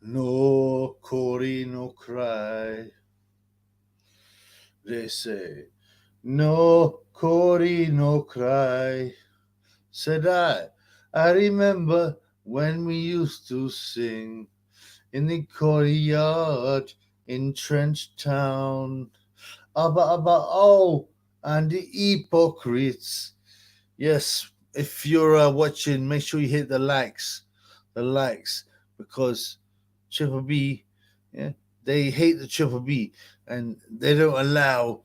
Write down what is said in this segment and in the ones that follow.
No Cory, no cry. They say, no Cory, no cry. Said I remember when we used to sing in the courtyard in Trench Town. Abba, oh, and the hypocrites. Yes, if you're watching, make sure you hit the likes, because Triple B, yeah, they hate the Triple B, and they don't allow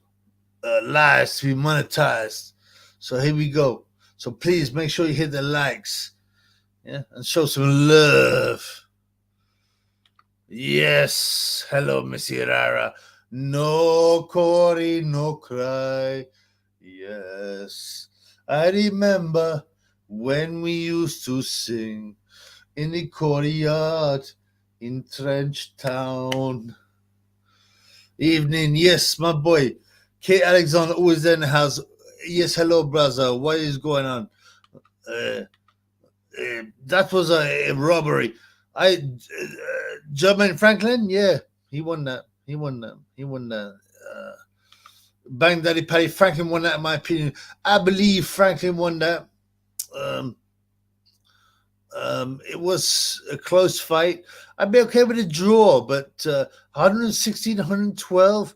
lives to be monetized. So here we go. So please make sure you hit the likes, yeah, and show some love. Yes, hello, Missy Rara. No Cory, no cry. Yes, I remember when we used to sing in the courtyard in Trench Town. Evening, yes, my boy. Kate Alexander always there in the house. Yes, hello, brother. What is going on? Uh, that was a robbery. Jermaine Franklin, yeah, he won that. He won that. He won that. Bang Daddy Paddy Franklin won that, in my opinion. I believe Franklin won that. Um, it was a close fight. I'd be okay with a draw, but 116, 112.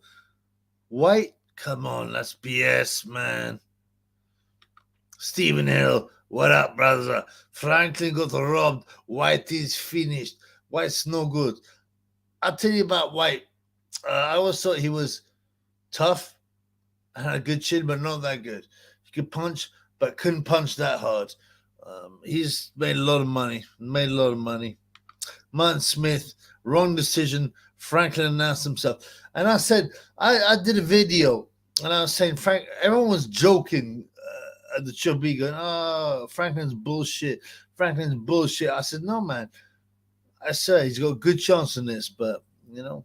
White, come on, that's BS, man. Stephen Hill, what up, brother? Franklin got robbed. White is finished. White's no good. I'll tell you about White. I always thought he was tough, had a good chin, but not that good. He could punch, but couldn't punch that hard. He's made a lot of money. Made a lot of money. Martin Smith, wrong decision. Franklin announced himself. And I said, I did a video, and I was saying, everyone was joking at the Chubby, going, oh, Franklin's bullshit. Franklin's bullshit. I said, no, man. I said, he's got a good chance in this, but, you know,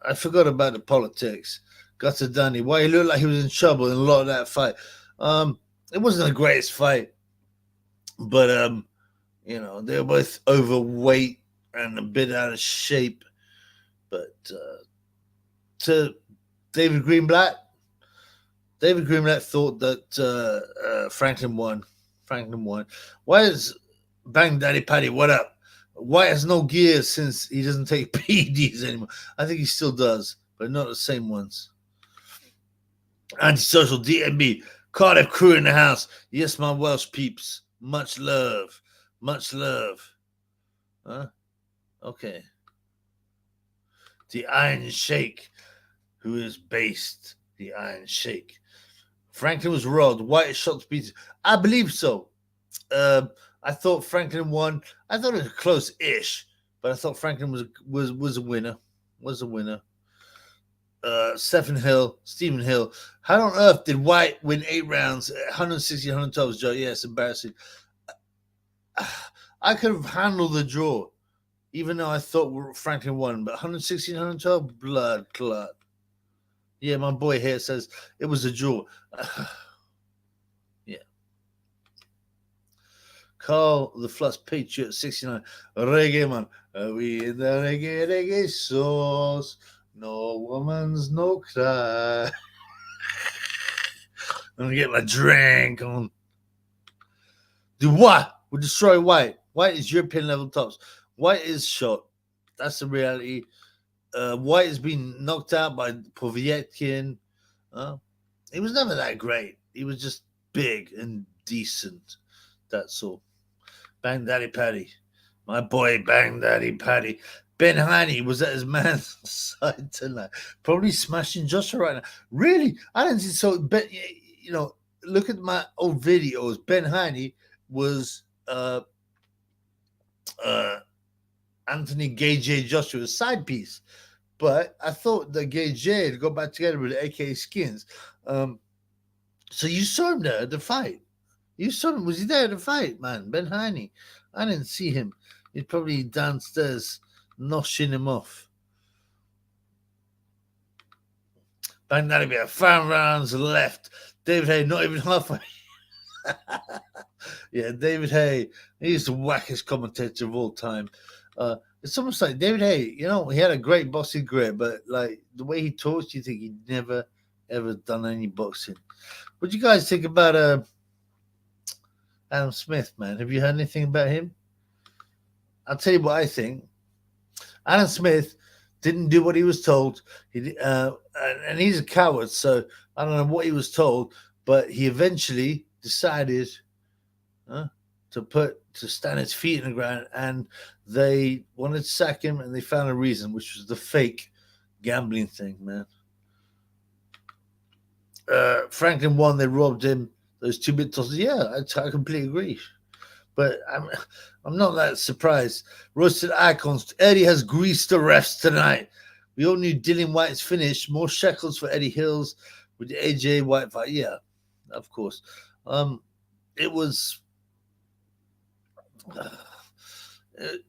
I forgot about the politics. Got to Danny. Why he looked like he was in trouble in a lot of that fight. It wasn't the greatest fight, but you know, they were both overweight and a bit out of shape. But to David Greenblatt, David Greenblatt thought that Franklin won. Franklin won. Why is Bang Daddy Paddy? What up? Why has no gears since he doesn't take PEDs anymore? I think he still does, but not the same ones. Antisocial DMB. Cardiff crew in the house. Yes, my Welsh peeps. Much love. Much love. Huh? Okay. The Iron Sheikh, who is based. The Iron Sheikh. Franklin was robbed. White shot to pieces. I believe so. I thought Franklin won. I thought it was close-ish, but I thought Franklin was a winner. Was a winner. Stephen Hill. How on earth did White win 8 rounds, 160, 112, Joe? Yeah, it's embarrassing. I could have handled the draw, even though I thought Franklin won, but 116, 112, blood clot. Yeah, my boy here says it was a draw. Yeah. Carl the Flux Patriot 69. Reggae man. We in the reggae sauce. No woman's no cry. I'm gonna get my drink on. Do what? We destroy White. White is European level tops. White is shot. That's the reality. White has been knocked out by Povetkin. He was never that great. He was just big and decent. That's all. Bang Daddy Paddy. My boy Bang Daddy Paddy. Ben Haney was at his man's side tonight. Probably smashing Joshua right now. Really? I didn't see so. Ben, you know, look at my old videos. Ben Haney was Anthony Gay J Joshua's side piece. But I thought that Gay J to go back together with AK Skins. So you saw him there at the fight. You saw him. Was he there at the fight, man? Ben Haney. I didn't see him. He's probably downstairs noshing him off. Bang Daddy Bear. 5 rounds left. David Hay not even halfway. Yeah, David Hay, he's the wackest commentator of all time. It's almost like David Hay, he had a great boxing career, but like the way he talks, you think he'd never ever done any boxing. What do you guys think about Adam Smith, man? Have you heard anything about him? I'll tell you what I think. Adam Smith didn't do what he was told. And he's a coward, so I don't know what he was told, but he eventually decided to stand his feet in the ground, and they wanted to sack him, and they found a reason, which was the fake gambling thing, man. Franklin won. They robbed him. Those 2-bit tosses. Yeah, I completely agree. But I'm not that surprised. Roasted icons. Eddie has greased the refs tonight. We all knew Dillian White's finish. More shekels for Eddie Hills with the AJ White fight. Yeah, of course. It was.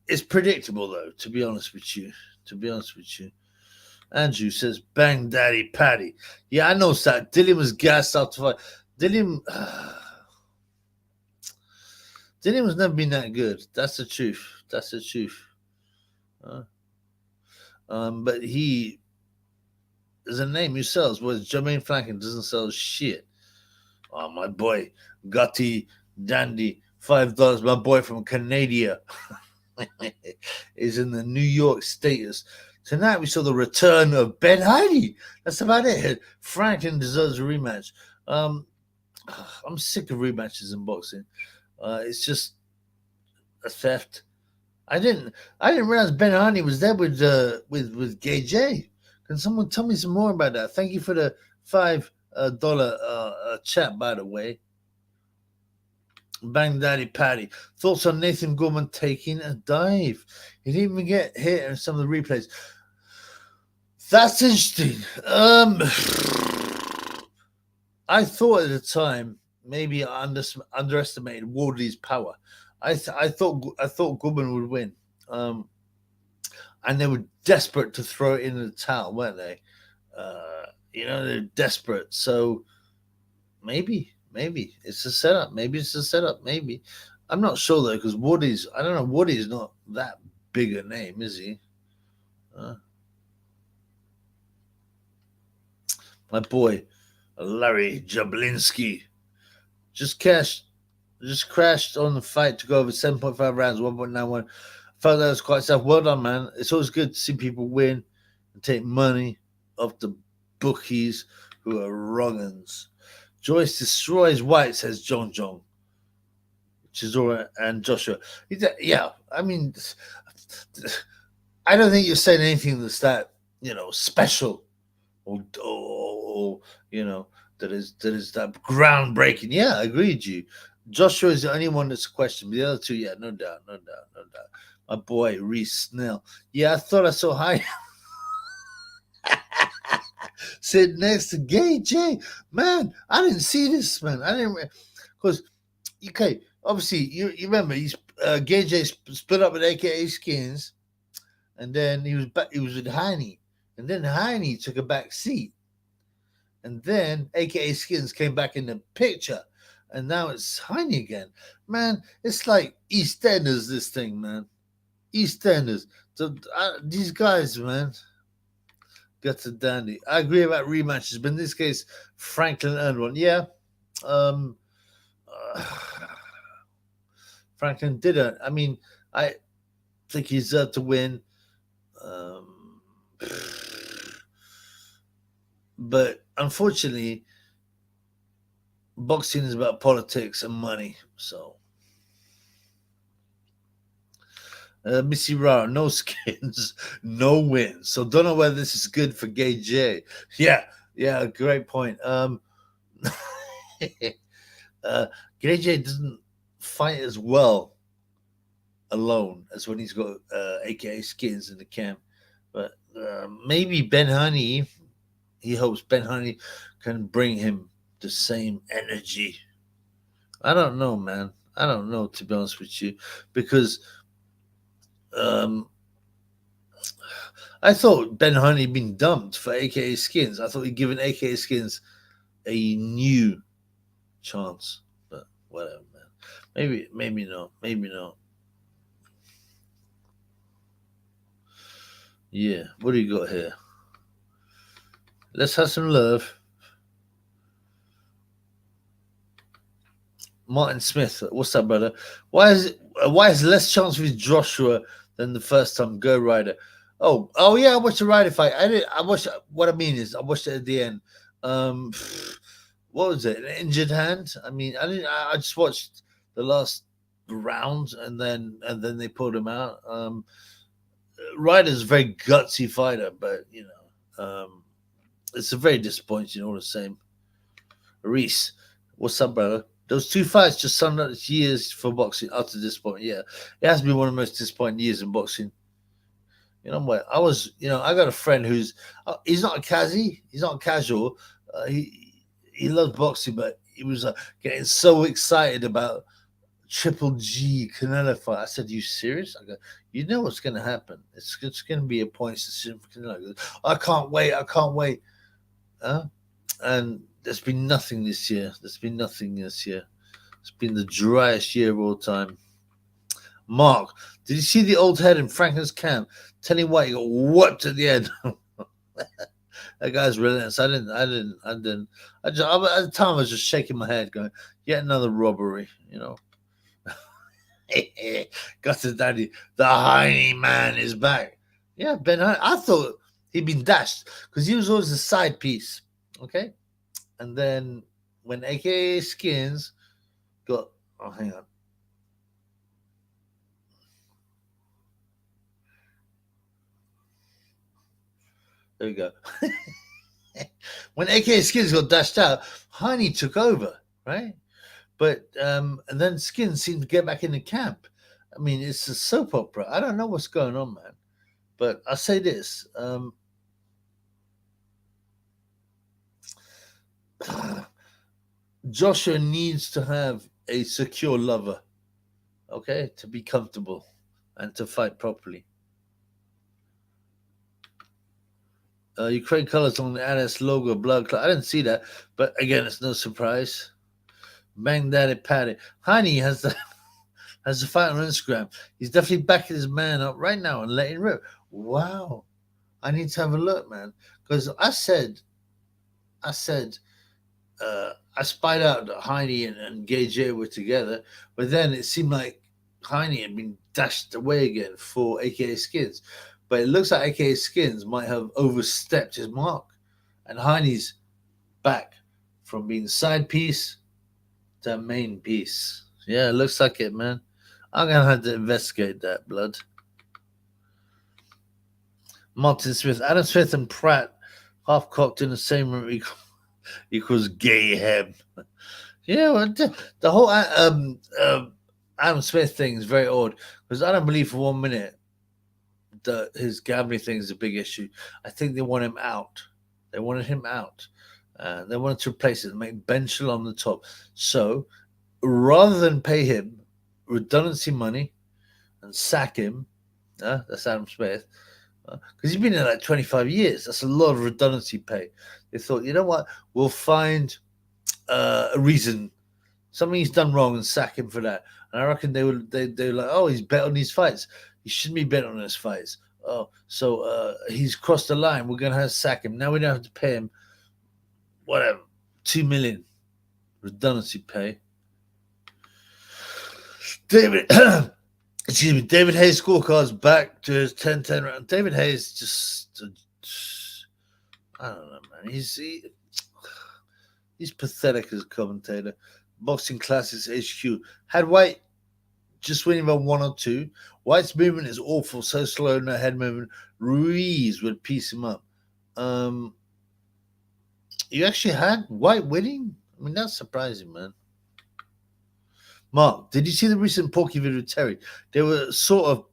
It's predictable, though. To be honest with you. Andrew says, "Bang, Daddy, Paddy." Yeah, I know that. Dillian was gassed after fight. Dillian was never been that good. That's the truth. But he is a name who sells, whereas Jermaine Franklin doesn't sell shit. Oh, my boy, Gotti Dandy, $5. My boy from Canada is in the New York status. Tonight we saw the return of Ben Heidi. That's about it. Franklin deserves a rematch. I'm sick of rematches in boxing. It's just a theft. I didn't realize Ben Hardy was there with Gay J. Can someone tell me some more about that? Thank you for the $5 chat, by the way. Bang Daddy Patty. Thoughts on Nathan Gorman taking a dive? He didn't even get hit in some of the replays. That's interesting. I thought at the time maybe I underestimated Wardley's power. I thought Gorman would win, and they were desperate to throw it in the towel, weren't they? They're desperate. So maybe it's a setup. Maybe I'm not sure though, because Wardley's not that big a name, is he? My boy Larry Jablinski just crashed on the fight to go over 7.5 rounds, 1.91. Felt that was quite tough. Well done, man. It's always good to see people win and take money off the bookies who are wrong-uns. Joyce destroys White, says John, which is all right, and Joshua. Yeah, I mean, I don't think you're saying anything that's that, special or that is that groundbreaking. Yeah, I agree with you. Joshua is the only one that's a question. The other two, yeah, no doubt. My boy Reese Snell. Yeah, I thought I saw high. Sitting next to Gay J. Man, I didn't see this, man. I didn't, because obviously you remember Gay J split up with AKA Skins, and then he was with Heine, and then Heine took a back seat. And then AKA Skins came back in the picture. And now it's Heine again. Man, it's like EastEnders, this thing, man. EastEnders. So, these guys, man, got to dandy. I agree about rematches, but in this case, Franklin earned one. Yeah. Franklin did it. I mean, I think he deserved to win. But unfortunately, boxing is about politics and money. So, Missy Rara, no Skins, no wins. So don't know whether this is good for Gay J. Yeah, great point. Gay J doesn't fight as well alone as when he's got AKA Skins in the camp. But maybe Ben Honey, he hopes Ben Honey can bring him the same energy. I don't know, man. I don't know, to be honest with you, because I thought Ben Honey had been dumped for AKA Skins. I thought he'd given AKA Skins a new chance, but whatever, man. Maybe not. Maybe not. Yeah. What do you got here? Let's have some love. Martin Smith, what's up, brother? Why is less chance with Joshua than the first time? Go Ryder. Oh yeah, I watched the Ryder fight. I did. I watched. What I mean is, I watched it at the end. Um, what was it? An injured hand. I mean, I didn't. I just watched the last round, and then they pulled him out. Ryder's a very gutsy fighter, but it's a very disappointing all the same. Reese, what's up, brother? Those two fights just summed up years for boxing. Utter disappointment. Yeah, it has been one of the most disappointing years in boxing. You know what? I got a friend who's he's not a casual. He's not casual. He loves boxing, but he was getting so excited about Triple G Canelo fight. I said, "You serious?" I go, "You know what's going to happen? It's going to be a points decision for Canelo." Goes, I can't wait. I can't wait. Huh? And there's been nothing this year. There's been nothing this year. It's been the driest year of all time. Mark, did you see the old head in Franklin's camp? Telling White he got whooped at the end. That guy's relentless. I didn't. At the time, I was just shaking my head, going, "Yet another robbery." Got to daddy. The Heine man is back. Yeah, Ben Heine. I thought he'd been dashed because he was always a side piece. Okay, and then when AKA Skins got, oh, hang on. There we go. When AKA Skins got dashed out, Heine took over, right? But and then Skins seemed to get back in the camp. I mean, it's a soap opera. I don't know what's going on, man. But I'll say this. Joshua needs to have a secure lover, okay, to be comfortable and to fight properly. Ukraine colors on the NS logo, blood clot. I didn't see that, but again, it's no surprise. Bang Daddy Patty. Heine has the has the fight on Instagram. He's definitely backing his man up right now and letting rip. Wow, I need to have a look, man, because I spied out that Heine and Gay J were together, but then it seemed like Heine had been dashed away again for AKA Skins. But it looks like AKA Skins might have overstepped his mark, and Heine's back from being side piece to main piece. Yeah, it looks like it, man. I'm gonna have to investigate that, blood. Martin Smith, Adam Smith, and Pratt half cocked in the same room equals gay hem. Yeah, well, the whole Adam Smith thing is very odd because I don't believe for 1 minute that his gambling thing is a big issue. I think they want him out. They wanted him out. They wanted to replace it and make Ben Shalom the top. So rather than pay him redundancy money and sack him, that's Adam Smith, because he's been in like 25 years. That's a lot of redundancy pay. They thought, you know what, we'll find a reason, something he's done wrong, and sack him for that. And I reckon they were like, oh, he's bet on these fights. He shouldn't be bet on his fights. Oh, so he's crossed the line. We're gonna have to sack him. Now we don't have to pay him whatever, 2 million redundancy pay. David excuse me, David Hayes scorecards back to his 10-10 round. David Hayes just I don't know, man. He's pathetic as a commentator. Boxing Classics HQ had White just winning by 1 or 2. White's movement is awful, so slow, no head movement. Ruiz would piece him up. You actually had White winning? I mean, that's surprising, man. Mark, did you see the recent Porky video with Terry? They were sort of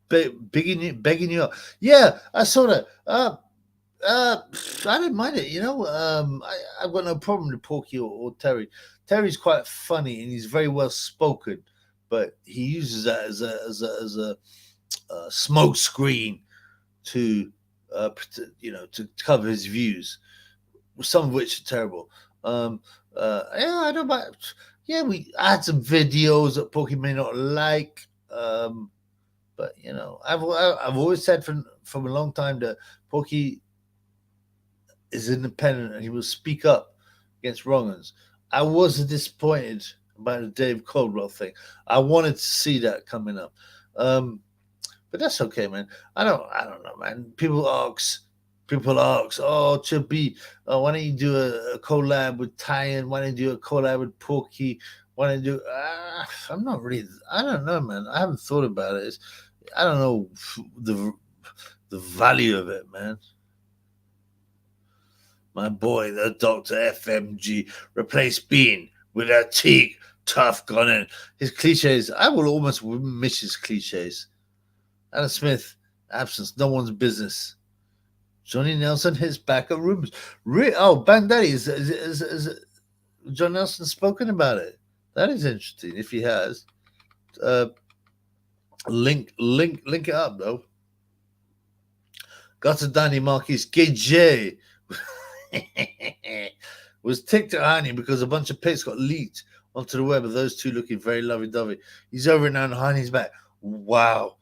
begging you up. Yeah, I saw that. I didn't mind it. I've got no problem with Porky or Terry. Terry's quite funny and he's very well spoken, but he uses that as a smoke screen to to cover his views, some of which are terrible. Yeah, I don't mind. Yeah, I had some videos that Porky may not like, but I've always said from a long time that Porky is independent and he will speak up against wrongers. I wasn't disappointed about the Dave Caldwell thing. I wanted to see that coming up. But that's okay, man. I don't know, man. People ask, oh, Chubby, why don't you do a collab with Tyan? Why don't you do a collab with Porky? Why don't you do? I'm not really. I don't know, man. I haven't thought about it. I don't know the value of it, man. My boy, the Dr. FMG, replaced Bean with a teak, tough gun in. His cliches, I will almost miss his cliches. Adam Smith, absence, no one's business. Johnny Nelson hits back at rumors. Bandaddy, is John Nelson spoken about it? That is interesting. If he has, uh, link it up though. Got to Danny Marquis KJ was ticked at Hani because a bunch of pics got leaked onto the web of those two looking very lovey-dovey. He's over now and Hani's back. Wow.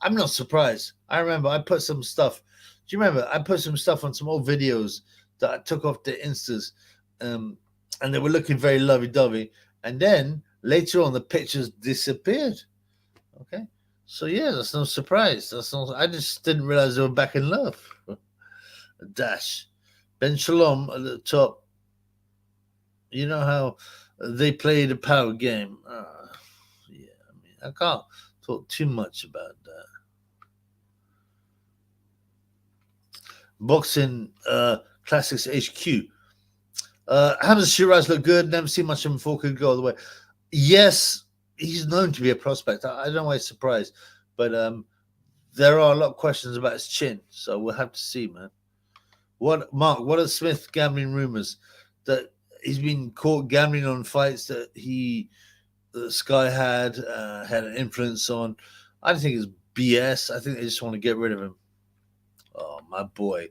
I'm not surprised. I remember I put some stuff. Do you remember? I put some stuff on some old videos that I took off the Instas, and they were looking very lovey-dovey. And then later on, the pictures disappeared. Okay, so yeah, that's no surprise. I just didn't realize they were back in love. Dash, Ben Shalom at the top. You know how they play the power game. Yeah, I can't talk too much about that. Boxing Classics HQ. Hamza Shiraz looked good. Never seen much of him before. Could go all the way. Yes, he's known to be a prospect. I don't know why he's surprised, but there are a lot of questions about his chin. So we'll have to see, man. What are Smith gambling rumors that he's been caught gambling on fights that Sky had an influence on? I don't think it's BS. I think they just want to get rid of him. Oh, my boy,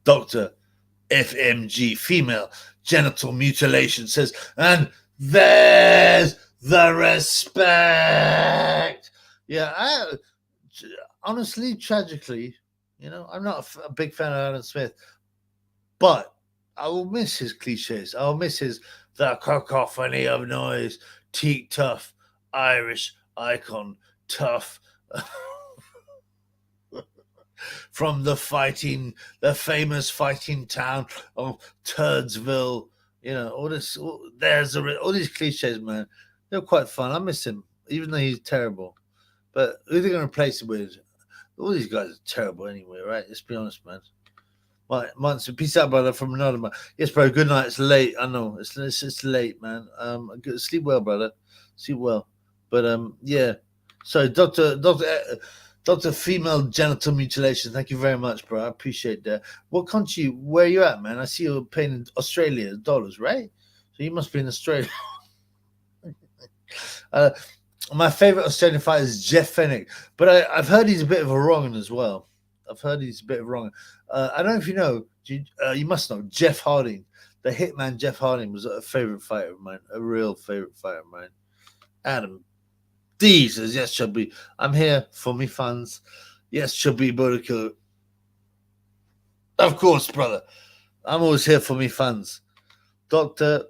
Dr. FMG, female genital mutilation says, and there's the respect. Yeah, honestly, tragically, I'm not a big fan of Adam Smith, but I will miss his cliches. I'll miss the cacophony of noise, teak tough, Irish icon, tough. From the famous fighting town of Turdsville, all these cliches, man. They're quite fun. I miss him, even though he's terrible. But who are they going to replace him with? All these guys are terrible anyway, right? Let's be honest, man. Months, peace out, brother. From another man. Yes, bro. Good night. It's late. I know it's late, man. Sleep well, brother. Sleep well. But yeah. So, Doctor Female Genital Mutilation. Thank you very much, bro. I appreciate that. What country? Where are you at, man? I see you're paying in Australia dollars, right? So you must be in Australia. My favorite Australian fighter is Jeff Fennick, but I've heard he's a bit of a wrong as well. I don't know if you know. You must know Jeff Harding, the Hitman. Jeff Harding was a favorite fighter of mine, a real favorite fighter of mine. Adam D says, yes, Chubby. I'm here for me fans. Yes, Chubby Burrico. Of course, brother. I'm always here for me fans. Doctor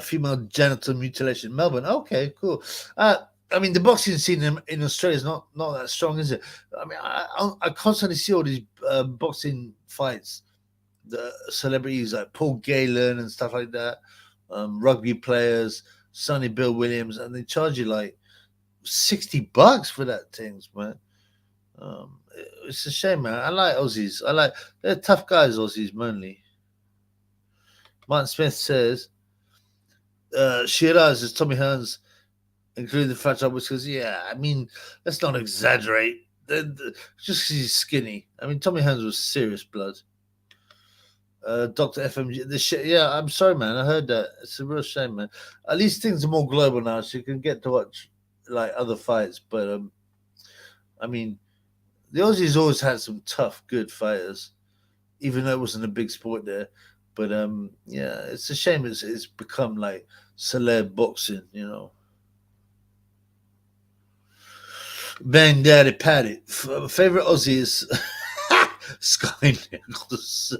Female Genital Mutilation, Melbourne. Okay, cool. The boxing scene in Australia is not that strong, is it? I constantly see all these boxing fights, the celebrities like Paul Galen and stuff like that, rugby players, Sonny Bill Williams, and they charge you like $60 for that things, man. It's a shame, man. I like Aussies. They're tough guys, Aussies, mainly. Martin Smith says, Shiraz is Tommy Hearns, including the fragile whiskers. Yeah, let's not exaggerate. Just because he's skinny. Tommy Hearns was serious blood. Dr. FMG, yeah, I'm sorry, man. I heard that. It's a real shame, man. At least things are more global now, so you can get to watch like other fights. But the Aussies always had some tough, good fighters, even though it wasn't a big sport there. But yeah, it's a shame it's become like celeb boxing, you know. Bang Daddy Patty. Favorite Aussie is Sky Nichols.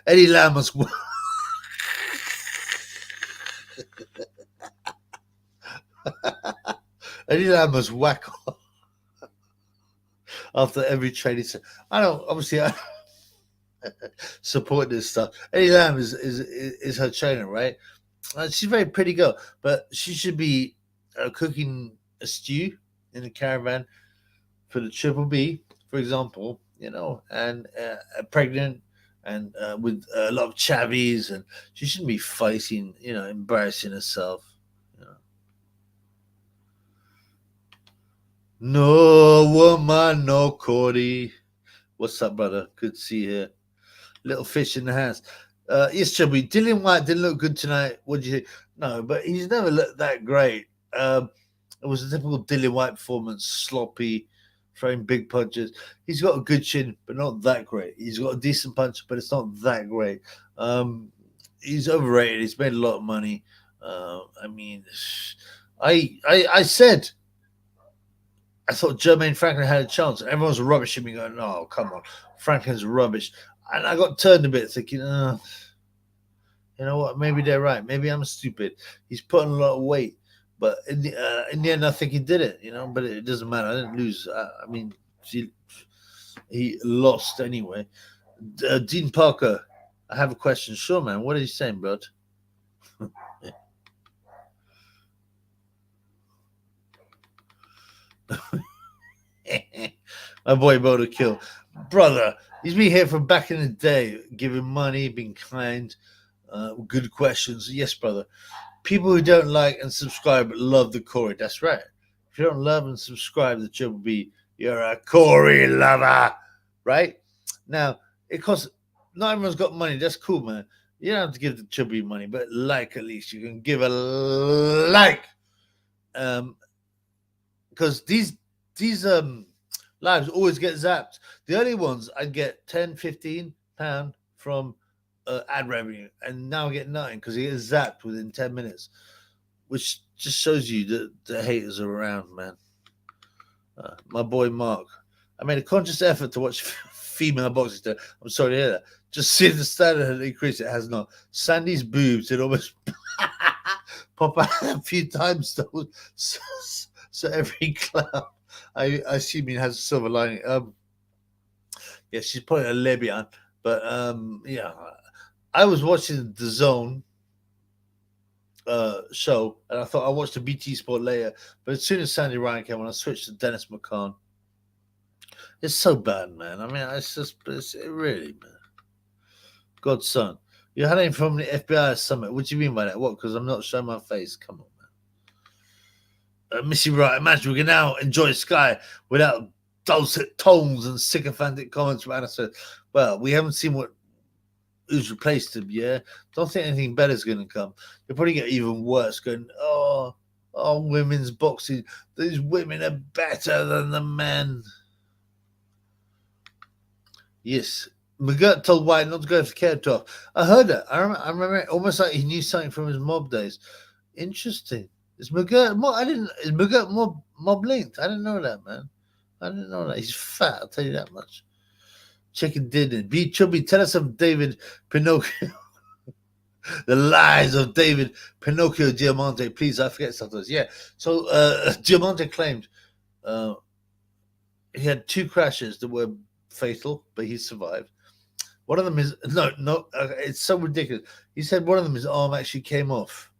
Eddie Lamas. Eddie Lamas whack after every training. I don't obviously I support this stuff. Eddie Lam is her trainer, right? She's a very pretty girl, but she should be cooking a stew in the caravan for the Triple B, for example, you know, and pregnant and with a lot of chavies, and she shouldn't be fighting, you know, embarrassing herself. You know. No woman, no Cody. What's up, brother? Good to see you here. Little fish in the house. Yes, Chubby. Dillian White didn't look good tonight. What do you think? No, but he's never looked that great. It was a typical Dillian White performance, sloppy, throwing big punches. He's got a good chin, but not that great. He's got a decent punch, but it's not that great. He's overrated. He's made a lot of money. I mean, I said I thought Jermaine Franklin had a chance. Everyone's rubbishing me, going, "Oh, come on, Franklin's rubbish." And I got turned a bit, thinking, you know what? Maybe they're right. Maybe I'm stupid. He's putting a lot of weight, but in the end, I think he did it. You know, but it doesn't matter. I didn't lose. I mean, he lost anyway. Dean Parker, I have a question. Sure, man. What are you saying, bud? My boy Motor Kill. Brother, he's been here from back in the day, giving money, being kind, good questions. Yes, brother. People who don't like and subscribe love the Corey. That's right. If you don't love and subscribe to Triple B, you're a Corey lover. Right? Now, it costs, not everyone's got money. That's cool, man. You don't have to give the Triple B money, but like at least you can give a like. Because these lives always get zapped. The early ones I'd get 10, 15 pound from ad revenue, and now I get nothing because it gets zapped within 10 minutes, which just shows you that the haters are around, man. My boy Mark, I made a conscious effort to watch female boxing today. I'm sorry to hear that. Just seeing the standard had increased, it has not. Sandy's boobs had almost pop out a few times though. So every clown, I assume he has a silver lining. Yeah, she's probably a lesbian, but yeah, I was watching the Zone show, and I thought I'll watch the BT Sport later. But as soon as Sandy Ryan came on, I switched to Dennis McCann. It's so bad, man. I mean, it really, man. God's son. You're hiding from the FBI summit. What do you mean by that? What? Because I'm not showing my face. Come on, man. Missy Wright, imagine we can now enjoy Sky without dulcet tones and sycophantic comments from Anna Smith. Well, we haven't seen who's replaced him, yeah? Don't think anything better is going to come. They'll probably get even worse, going, oh, women's boxing. These women are better than the men. Yes. McGirt told White not to go for care talk. I heard that. I remember it almost like he knew something from his mob days. Interesting. Is McGirt is McGirt mob linked? I didn't know that, man. I didn't know that. He's fat, I'll tell you that much. Chicken dinner. Be chubby. Tell us of David Pinocchio. The lies of David Pinocchio Diamante. Please, I forget sometimes. Yeah. So Diamante claimed he had 2 crashes that were fatal, but he survived. One of them is no. It's so ridiculous. He said one of them his arm actually came off.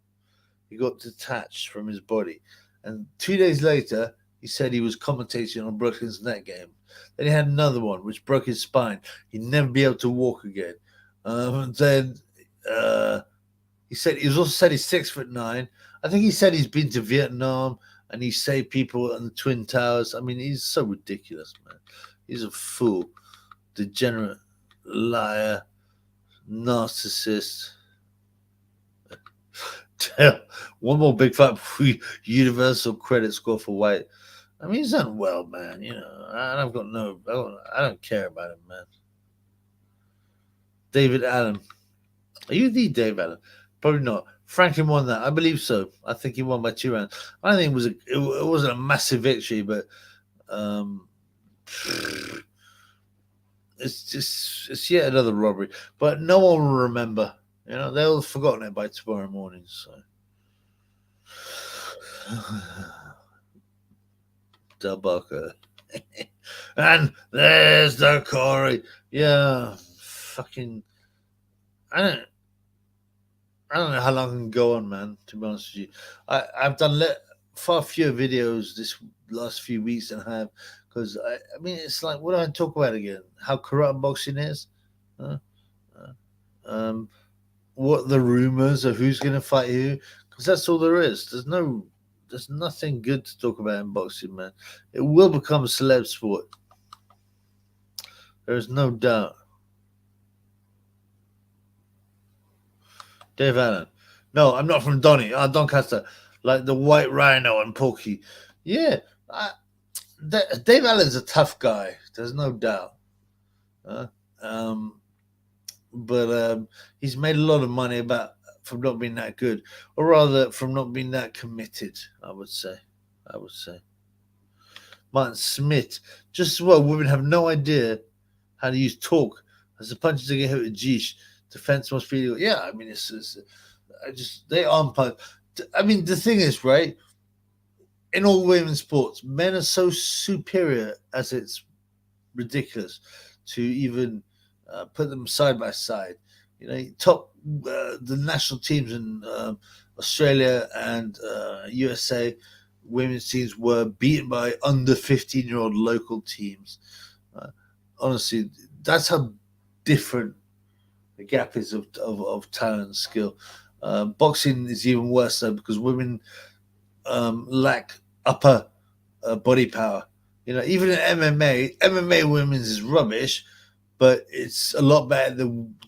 He got detached from his body, and 2 days later, he said he was commentating on Brooklyn's net game. Then he had another one which broke his spine. He'd never be able to walk again. Then he said he was also said he's 6'9". I think he said he's been to Vietnam and he saved people in the Twin Towers. I mean, he's so ridiculous, man. He's a fool, degenerate, liar, narcissist. One more big fat universal credit score for White. I mean, he's done well, man. You know, I don't care about him, man. David Allen. Are you the Dave Allen? Probably not. Franklin won that. I believe so. I think he won by 2 rounds. I don't think it wasn't a massive victory, but um, it's yet another robbery. But no one will remember. They'll have forgotten it by tomorrow morning. So. Dubucker. And there's the Corey. Yeah, fucking. I don't. I don't know how long I can go on, man. To be honest with you, I've done far fewer videos this last few weeks than I have because I mean it's like what do I talk about again? How corrupt boxing is. Uh, um, what the rumors of who's going to fight who? Because that's all there is. There's nothing good to talk about in boxing, man. It will become a celeb sport. There is no doubt. Dave Allen. No, I'm not from Donny. Doncaster. Like the White Rhino and Porky. Yeah. Dave Allen's a tough guy. There's no doubt. Uh, um, but he's made a lot of money from not being that good, or rather from not being that committed. I would say. Martin Smith. Just as well, women have no idea how to use talk as the punches they get hit with Geesh. Defense must be. Yeah, I mean, they aren't. I mean, the thing is, right? In all women's sports, men are so superior as it's ridiculous to even put them side by side. Top the national teams in Australia and USA women's teams were beaten by under 15-year-old local teams. Honestly, that's how different the gap is of talent and skill. Boxing is even worse though because women lack upper body power. Even in MMA women's is rubbish, but it's a lot better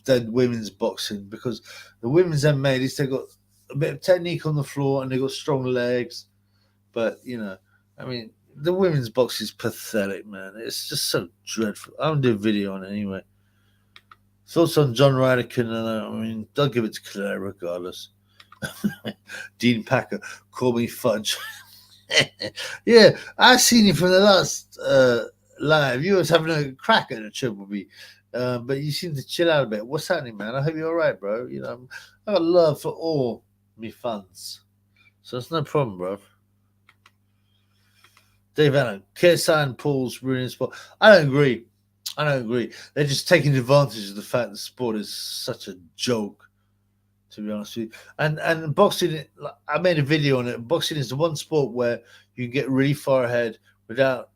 than women's boxing because the women's MMA, at least they got a bit of technique on the floor and they got strong legs. But I mean, the women's boxing is pathetic, man. It's just so dreadful. I'm gonna do a video on it anyway. Thoughts on John Ryderkin? I mean, they'll give it to Claire regardless. Dean Packer, call me fudge. Yeah, I seen you from the last live. You was having a crack at the Triple B, but you seem to chill out a bit. What's happening, man? I hope you're all right, bro. I got love for all me fans, so it's no problem, bro. Dave Allen, KSI and Paul's ruining sport. I don't agree. They're just taking advantage of the fact the sport is such a joke. To be honest with you, and boxing, I made a video on it. Boxing is the one sport where you can get really far ahead without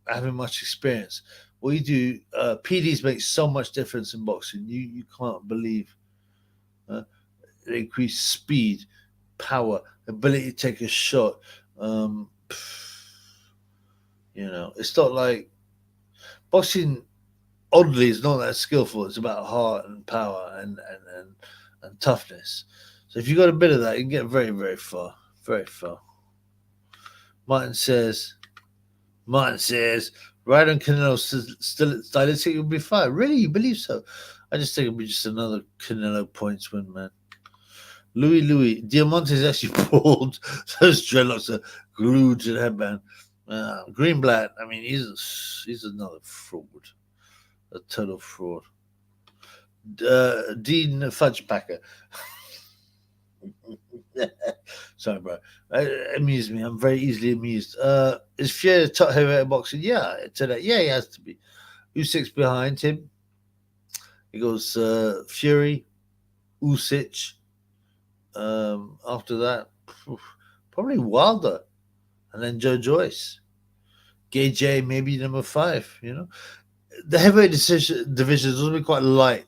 having much experience. What you do, PDs make so much difference in boxing. You can't believe. They increase speed, power, ability to take a shot. It's not like boxing. Oddly, is not that skillful. It's about heart and power and toughness. So if you got a bit of that, you can get very, very far. Very far. Martin says, right on Canelo still stylistic will be fine. Really? You believe so? I just think it'll be just another Canelo points win, man. Louis, Diamante's actually bald. Those dreadlocks are glued to the headband. Greenblatt, I mean, he's another fraud. A total fraud. Dean Fudgepacker. Sorry, bro. Amuse me. I'm very easily amused. Is Fury top heavyweight in boxing? Yeah, today. Yeah, he has to be. Usyk's behind him. He goes Fury, Usyk. After that, probably Wilder, and then Joe Joyce. Gay J, maybe number 5. The heavyweight division is always quite light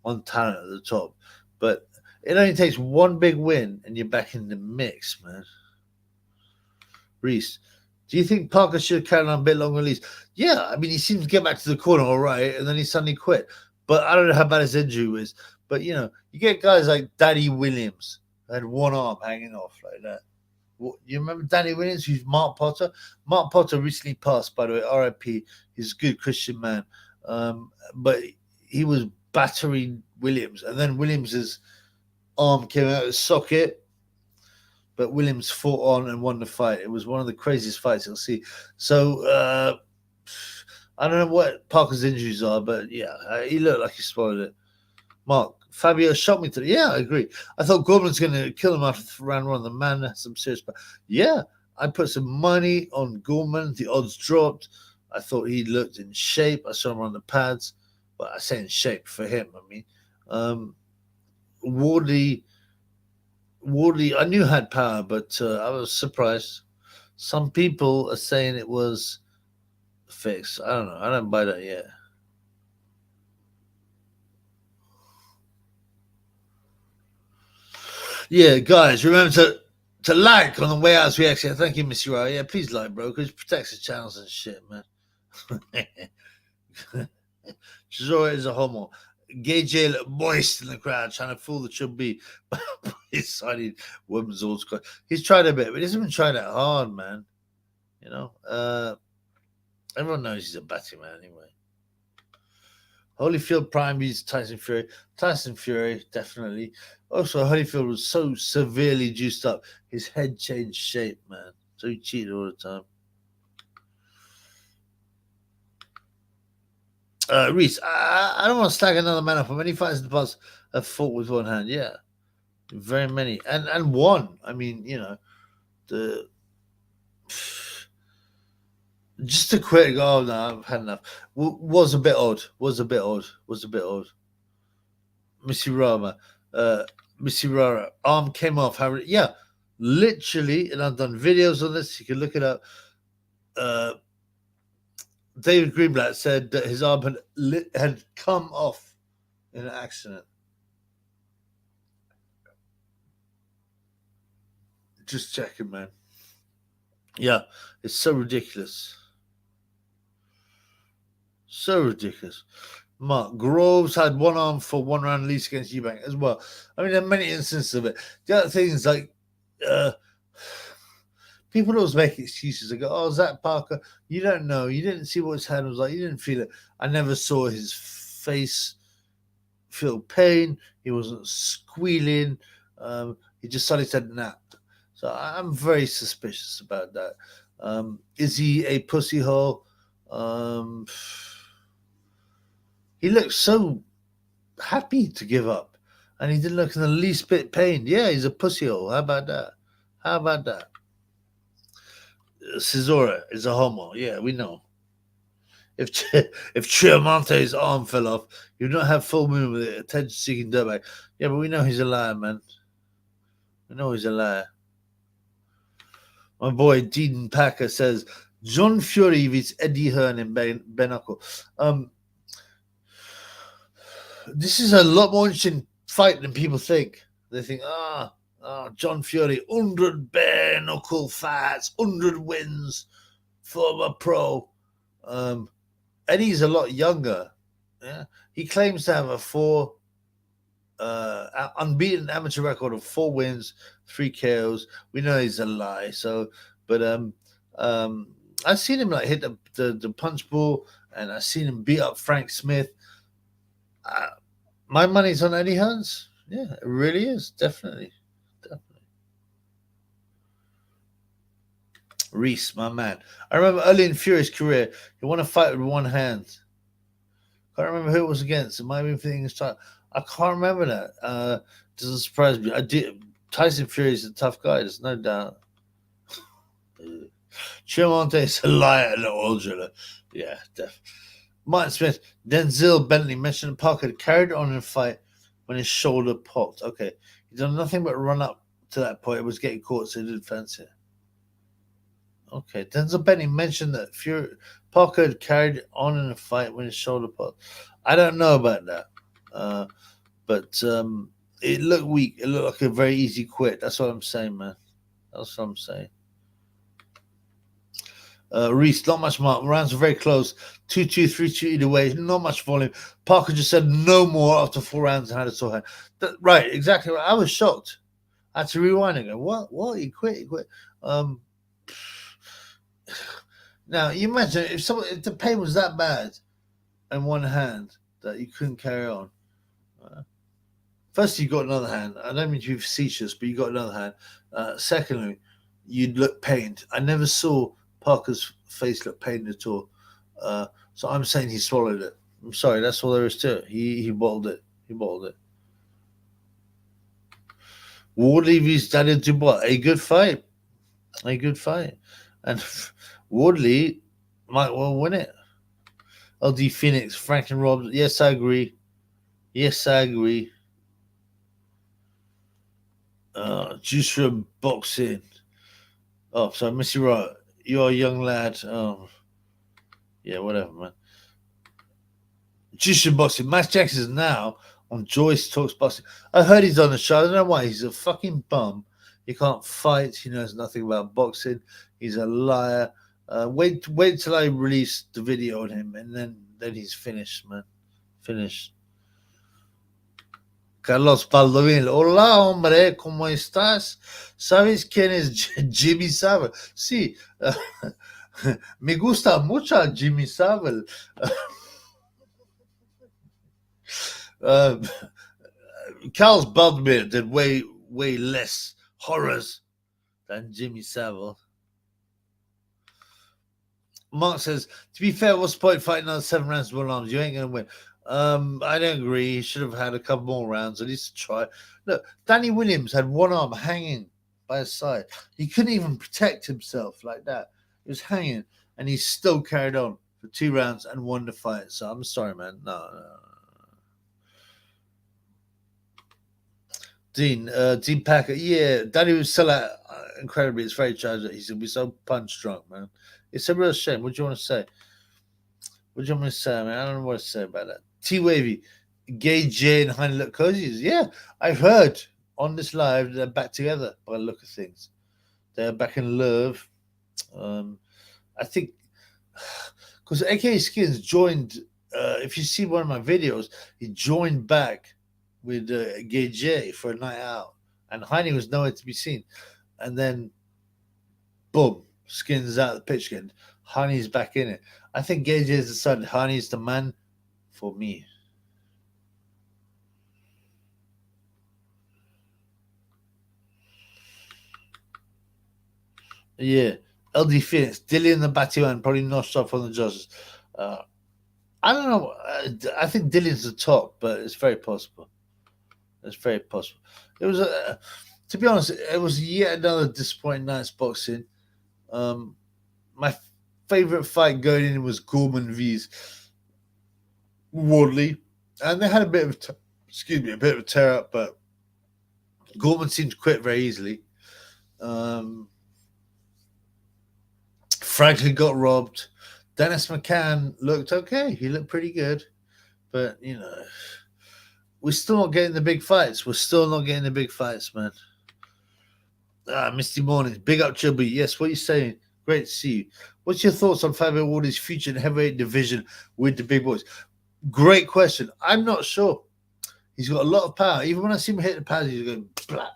on talent at the top, but it only takes one big win and you're back in the mix, man. Reese, do you think Parker should have carried on a bit longer at least? Yeah, I mean, he seemed to get back to the corner all right, and then he suddenly quit. But I don't know how bad his injury was. But, you get guys like Danny Williams who had one arm hanging off like that. You remember Danny Williams, who's Mark Potter? Mark Potter recently passed, by the way, RIP. He's a good Christian man. But he was battering Williams, and then Williams's arm came out of his socket, but Williams fought on and won the fight. It was one of the craziest fights you'll see. So I don't know what Parker's injuries are, but yeah, he looked like he spoiled it. Mark, Fabio shot me today. Yeah, I agree. I thought Gorman's going to kill him after round one. The man has some serious. Yeah, I put some money on Gorman. The odds dropped. I thought he looked in shape. I saw him on the pads. But I say in shape for him. I mean, Wardley, I knew had power, but I was surprised. Some people are saying it was fixed. I don't know. I don't buy that yet. Yeah, guys, remember to like on the way out as we exit. Thank you, Mr. Rao. Yeah, please like, bro, because it protects the channels and shit, man. Chisora is a homo. Gay J looked moist in the crowd, trying to fool the chubby. He's signing women's old squad. He's tried a bit, but he hasn't been trying that hard, man. You know, everyone knows he's a batty man anyway. Holyfield Prime beats Tyson Fury. Tyson Fury, definitely. Also, Holyfield was so severely juiced up, his head changed shape, man. So he cheated all the time. Reese, I don't want to slag another man up. Many fighters in the past have fought with one hand. Yeah, very many, and one. I mean, you know, the just a quick. Oh no, I've had enough. Was a bit odd. Missy Rama, Missy Rara arm came off. How? Yeah, literally, and I've done videos on this. You can look it up. David Greenblatt said that his arm had come off in an accident. Just checking, man. Yeah, it's so ridiculous. So ridiculous. Mark Groves had one arm for one round lease against Eubank as well. I mean, there are many instances of it. The other thing is like, people always make excuses. They go, "Oh, Zach Parker, you don't know. You didn't see what his hand was like. You didn't feel it." I never saw his face feel pain. He wasn't squealing. He just suddenly said nap. So I'm very suspicious about that. Is he a pussy hole? He looked so happy to give up, and he didn't look in the least bit pained. Yeah, he's a pussy hole. How about that? How about that? Cesora is a homo. Yeah, we know. If if Chiamonte's arm fell off, you don't have full moon with it. Attention-seeking dirtbag. Yeah, but we know he's a liar, man. We know he's a liar. My boy Dean Packer says John Fury beats Eddie Hearn in Benacle. This is a lot more interesting fight than people think. They think, John Fury, 100 bare knuckle fights, 100 wins, former pro. Eddie's a lot younger. Yeah, he claims to have a unbeaten amateur record of 4 wins, 3 KOs. We know he's a lie. So, but I've seen him like hit the punch ball, and I've seen him beat up Frank Smith. My money's on Eddie Hearns. Yeah, it really is. Definitely. Reese, my man. I remember early in Fury's career, he won a fight with one hand. Can't remember who it was against. It might have been for the English title. I can't remember that. Doesn't surprise me. I did. Tyson Fury is a tough guy. There's no doubt. Chiamonte is a liar and an oil driller. Yeah, definitely. Martin Smith, Denzel Bentley mentioned that Parker had carried on in a fight when his shoulder popped. Okay. He's done nothing but run up to that point. It was getting caught, so he didn't fancy it. Okay. Denzel Bentley mentioned that Parker had carried on in a fight when his shoulder popped. I don't know about that. But it looked weak. It looked like a very easy quit. That's what I'm saying, man. That's what I'm saying. Reese, not much mark. Rounds were very close. 2-2, 3-2 either way. Not much volume. Parker just said no more after 4 rounds and had a sore hand. Right, exactly right. I was shocked. I had to rewind and go, what? He quit. Now, you imagine if the pain was that bad in one hand that you couldn't carry on. man. First, you got another hand. I don't mean to be facetious, but you got another hand. Secondly, you'd look pained. I never saw Parker's face look pained at all. So I'm saying he swallowed it. I'm sorry, that's all there is to it. He bottled it. He bottled it. Wardley vs Daniel Dubois. A good fight. A good fight. And Wardley might well win it. LD Phoenix, Franklin Robbins. Yes, I agree. Yes, I agree. Juice from boxing. Oh, sorry, Missy Wright. You're a young lad. Yeah, whatever, man. Juice from boxing. Matt Jackson's now on Joyce Talks Boxing. I heard he's on the show. I don't know why. He's a fucking bum. He can't fight. He knows nothing about boxing. He's a liar. Wait till I release the video on him, and then he's finished, man. Finished. Carlos Baldovin. Hola, hombre, ¿cómo estás? ¿Sabes quién es Jimmy Savile? Sí, me gusta mucho Jimmy Savile. Carlos Baldovin did way less horrors than Jimmy Savile. Mark says, to be fair, what's the point fighting another 7 rounds with one arms? You ain't going to win. I don't agree. He should have had a couple more rounds, at least to try. Look, Danny Williams had one arm hanging by his side. He couldn't even protect himself like that. He was hanging, and he still carried on for 2 rounds and won the fight. So I'm sorry, man. No. Dean Packer. Yeah, Danny was still out incredibly. It's very tragic. He's going to be so punch drunk, man. It's a real shame. What do you want to say? What do you want me to say, man? I don't know what to say about that. T-Wavy, Gay J and Heine look cozy. Yeah, I've heard on this live they're back together by the look of things. They're back in love. I think because AKA Skins joined. If you see one of my videos, he joined back with Gay J for a night out, and Heine was nowhere to be seen. And then, boom, Skins out of the pitch again. Heine's back in it. I think Gay J has decided Heine's the man for me. Yeah. LD Phoenix, Dillian the Batman probably notched off on the judges. I don't know. I think Dillian's the top, but it's very possible. It's very possible. It was to be honest, it was yet another disappointing night's boxing. My favorite fight going in was Gorman vs Wardley, and they had a bit of a bit of a tear up, but Gorman seemed to quit very easily. Franklin got robbed. Dennis McCann looked okay. He looked pretty good, but we're still not getting the big fights. We're still not getting the big fights, man. Misty Mornings, big up Chubby. Yes, what are you saying? Great to see you. What's your thoughts on Fabio Wardley's future in heavyweight division with the big boys? Great question. I'm not sure. He's got a lot of power. Even when I see him hit the pads, he's going blap,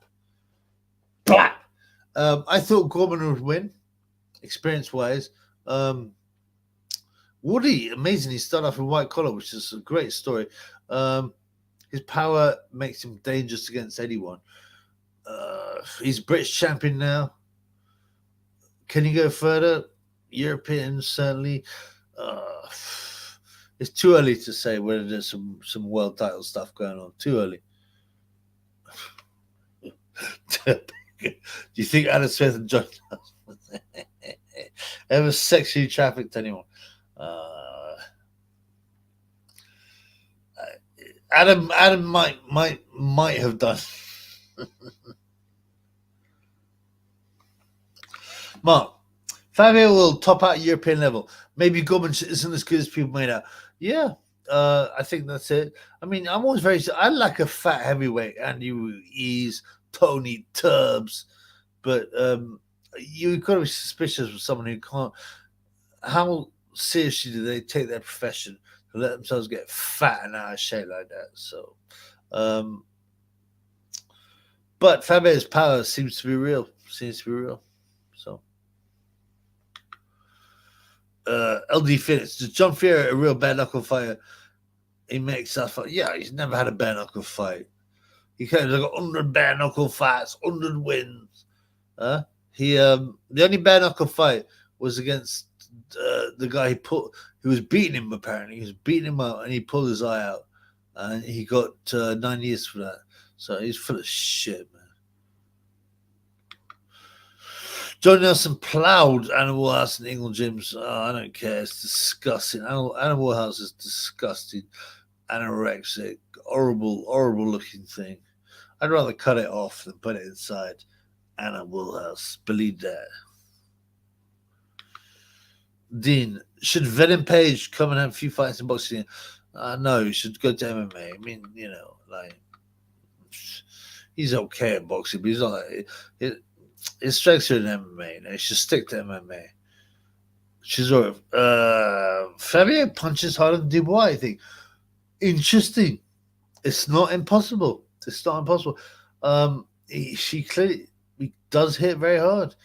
blap. I thought Gorman would win, experience-wise. Woody, amazing. He started off in white collar, which is a great story. His power makes him dangerous against anyone. He's British champion now. Can he go further? European, certainly. It's too early to say whether there's some world title stuff going on. Too early. Do you think Adam Smith and John ever sexually trafficked anyone? Adam might have done. Mark, Fabio will top out European level. Maybe Gorman isn't as good as people made out. Yeah, I think that's it. I mean, I'm always I like a fat heavyweight, Andy Ruiz, Tony Tubbs, but you've got to be suspicious of someone who can't. How seriously do they take their profession to let themselves get fat and out of shape like that? So, but Fabio's power seems to be real. So, LD Phoenix, is John Fury a real bad knuckle fighter? he makes us fight. Yeah, he's never had a bare knuckle fight. He came like 100 bare knuckle fights, 100 wins. The only bare knuckle fight was against the guy who was beating him. Apparently, he was beating him up, and he pulled his eye out, and he got 9 years for that. So he's full of shit, man. John Nelson plowed Animal House in England gyms. Oh, I don't care. It's disgusting. Animal House is disgusting, anorexic, horrible, horrible looking thing. I'd rather cut it off than put it inside Animal House. Believe that. Dean, should Venom Page come and have a few fights in boxing? No, he should go to MMA. I mean, he's okay at boxing, but he's not. His strengths are in MMA. He should stick to MMA. She's all right. Fabio punches harder than Dubois, I think. Interesting. It's not impossible. It's not impossible. She clearly does hit very hard.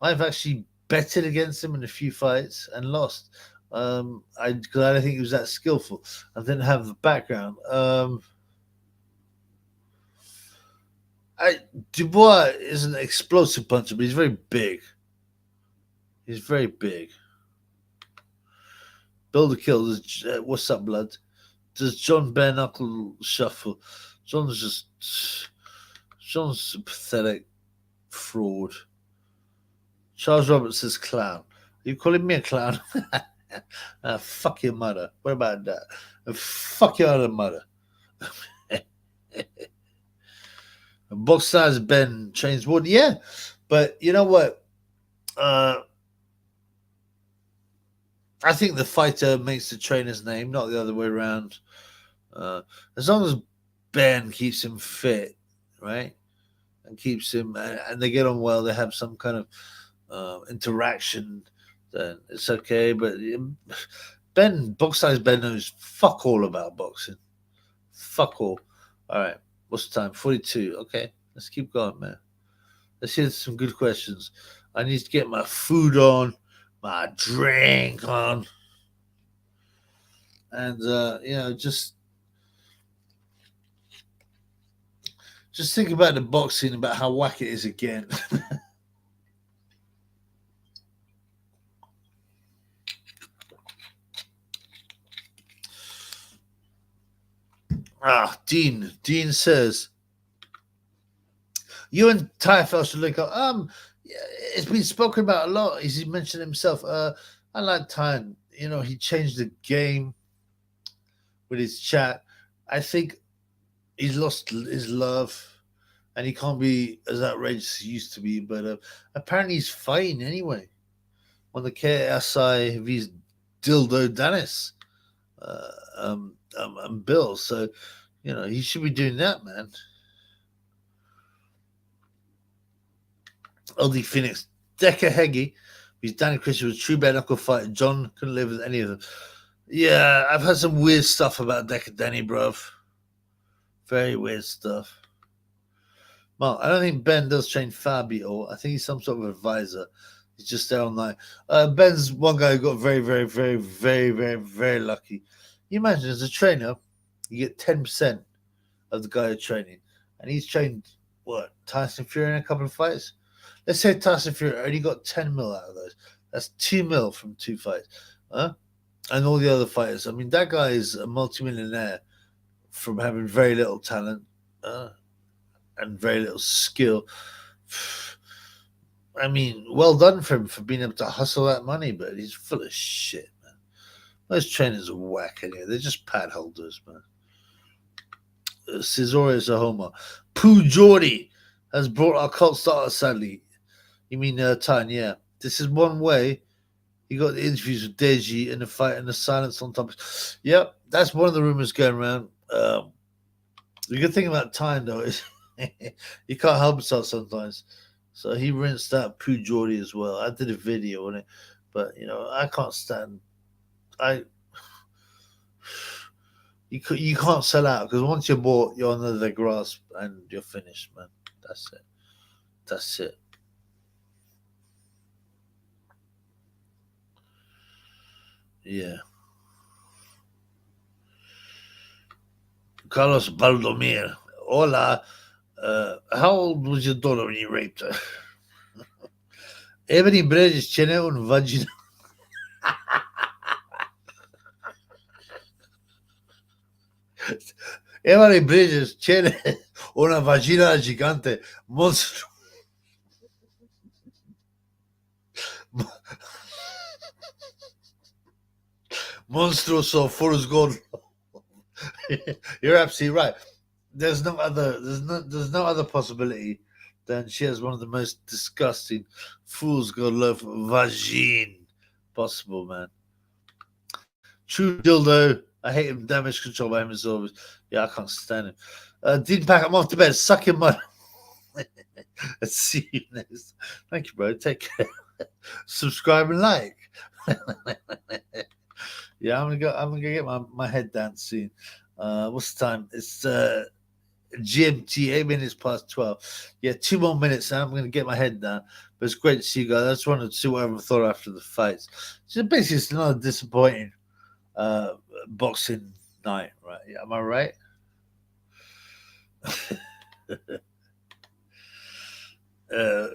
I've actually betted against him in a few fights and lost. Because I don't think he was that skillful. I didn't have the background. Dubois is an explosive puncher, but he's very big. He's very big. Build a kill. What's up, blood? Does John bare knuckle shuffle? John's a pathetic fraud. Charles Roberts says clown. Are you calling me a clown? Fuck your mother. What about that? Fuck your other mother. Box size Ben trains wood. Yeah, but you know what? I think the fighter makes the trainer's name, not the other way around. As long as Ben keeps him fit, right, and keeps him, and they get on well, they have some kind of interaction, then it's okay. But box size Ben knows fuck all about boxing. Fuck all. All right. What's the time? 42. Okay, let's keep going, man. Let's hear some good questions. I need to get my food on, my drink on, and just think about the boxing, about how whack it is again. Dean. Dean says, you and Tyfel should link up. It's been spoken about a lot. He mentioned himself. I like Ty. He changed the game with his chat. I think he's lost his love, and he can't be as outrageous as he used to be. But apparently he's fine anyway. On the KSI vs Dildo Dennis and Bill. So, he should be doing that, man. LD Phoenix, Decker Heggie, he's Danny Christian was true bare knuckle fighter. John couldn't live with any of them. Yeah, I've heard some weird stuff about Decker Danny, bruv. Very weird stuff. Mark, I don't think Ben does train Fabio. I think he's some sort of advisor. He's just there online. Ben's one guy who got very, very, very, very, very, very lucky. You imagine as a trainer, you get 10% of the guy you're training. And he's trained, Tyson Fury in a couple of fights? Let's say Tyson Fury only got 10 mil out of those. That's 2 mil from 2 fights. And all the other fighters. I mean, that guy is a multimillionaire from having very little talent and very little skill. I mean, well done for him for being able to hustle that money, but he's full of shit, man. Most trainers are whack anyway. They're just pad holders, man. Cesorius a homer. Pooh Geordie has brought our cult starter, sadly. You mean Tyne, yeah. This is one way he got the interviews with Deji and the fight and the silence on top. Yep, that's one of the rumors going around. The good thing about Tyne, though, is he can't help himself sometimes. So he rinsed out Pooh Geordie as well. I did a video on it, but I can't stand. You can't sell out because once you're bought, you're under their grasp and you're finished, man. That's it. That's it. Yeah. Carlos Baldomir. Hola. How old was your daughter when you raped her? Ebony Bridges tiene un vagina. Ebony Bridges tiene una vagina gigante. Monstruo. Monstruoso Forrest Gordon. You're absolutely right. There's no other other possibility than she has one of the most disgusting fool's gold loaf vagine possible, man. True dildo. I hate him. Damage control by him as always. Yeah, I can't stand him. Dean Pack, I'm off to bed. Suck your mud. Let's see you next. Thank you, bro. Take care. Subscribe and like. Yeah, I'm gonna get my head down soon. What's the time? It's GMT, 8 minutes past 12. Yeah, 2 more minutes and I'm going to get my head down. But it's great to see you guys. I just wanted to see what everyone thought after the fights. So basically, it's another disappointing boxing night, right? Yeah, am I right?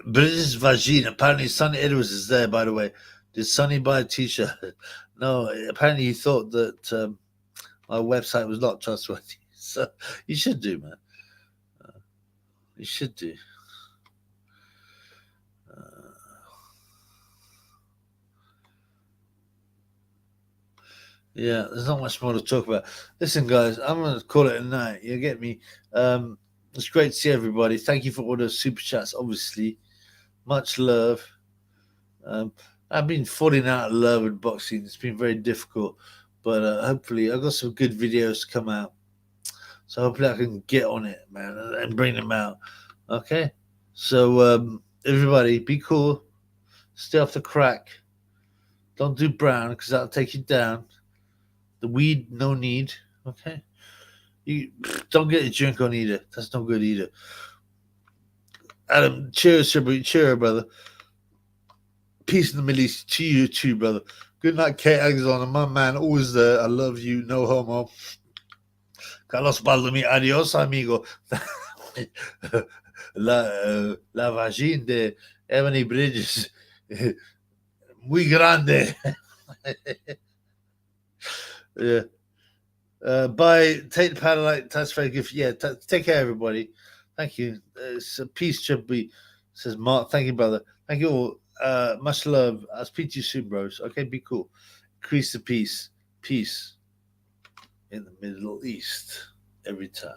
British Vagine. Apparently, Sonny Edwards is there, by the way. Did Sonny buy a t shirt? No, apparently, he thought that my website was not trustworthy. So you should do, man. You should do. Yeah, there's not much more to talk about. Listen, guys, I'm going to call it a night. You get me? It's great to see everybody. Thank you for all those super chats, obviously. Much love. I've been falling out of love with boxing. It's been very difficult. But hopefully, I've got some good videos to come out. So hopefully, I can get on it, man, and bring them out. Okay? So, everybody, be cool. Stay off the crack. Don't do brown because that'll take you down. The weed, no need. Okay? You don't get a drink on either. That's no good either. Adam, cheers, cheer, brother. Peace in the Middle East to you too, brother. Good night, Kate Alexander, my man, always there. I love you, no homo. Carlos Baldomir, adios, amigo. La vagina de Ebony Bridges, muy grande. Yeah. Bye. Take the paddle light. That's very good. Yeah. Take care, everybody. Thank you. It's a peace, Chippy. Says Mark. Thank you, brother. Thank you all. Much love. I'll speak to you soon, bros. Okay, be cool. Increase the peace. Peace in the Middle East every time.